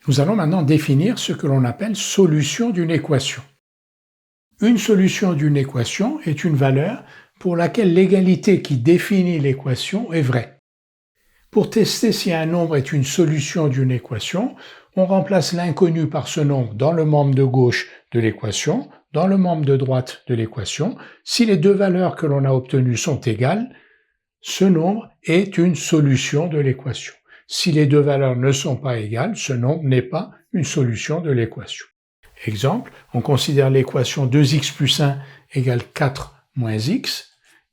Nous allons maintenant définir ce que l'on appelle solution d'une équation. Une solution d'une équation est une valeur pour laquelle l'égalité qui définit l'équation est vraie. Pour tester si un nombre est une solution d'une équation, on remplace l'inconnu par ce nombre dans le membre de gauche de l'équation, dans le membre de droite de l'équation. Si les deux valeurs que l'on a obtenues sont égales, ce nombre est une solution de l'équation. Si les deux valeurs ne sont pas égales, ce nombre n'est pas une solution de l'équation. Exemple, on considère l'équation 2x plus 1 égale 4 moins x.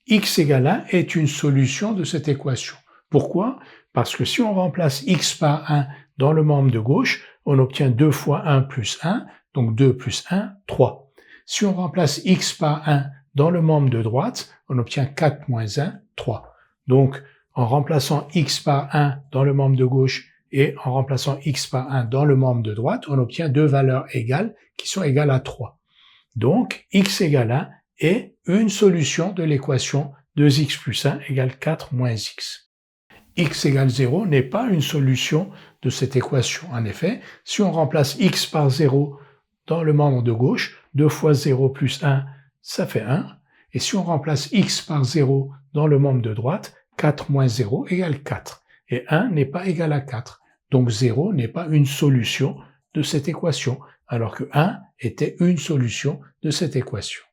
X égale 1 est une solution de cette équation. Pourquoi? Parce que si on remplace x par 1 dans le membre de gauche, on obtient 2 fois 1 plus 1, donc 2 plus 1, 3. Si on remplace x par 1 dans le membre de droite, on obtient 4 moins 1, 3. Donc, en remplaçant x par 1 dans le membre de gauche et en remplaçant x par 1 dans le membre de droite, on obtient deux valeurs égales qui sont égales à 3. Donc, x égale 1 est une solution de l'équation 2x plus 1 égale 4 moins x. X égale 0 n'est pas une solution de cette équation. En effet, si on remplace x par 0 dans le membre de gauche, 2 fois 0 plus 1, ça fait 1. Et si on remplace x par 0 dans le membre de droite, 4 moins 0 égale 4. Et 1 n'est pas égal à 4. Donc 0 n'est pas une solution de cette équation, alors que 1 était une solution de cette équation.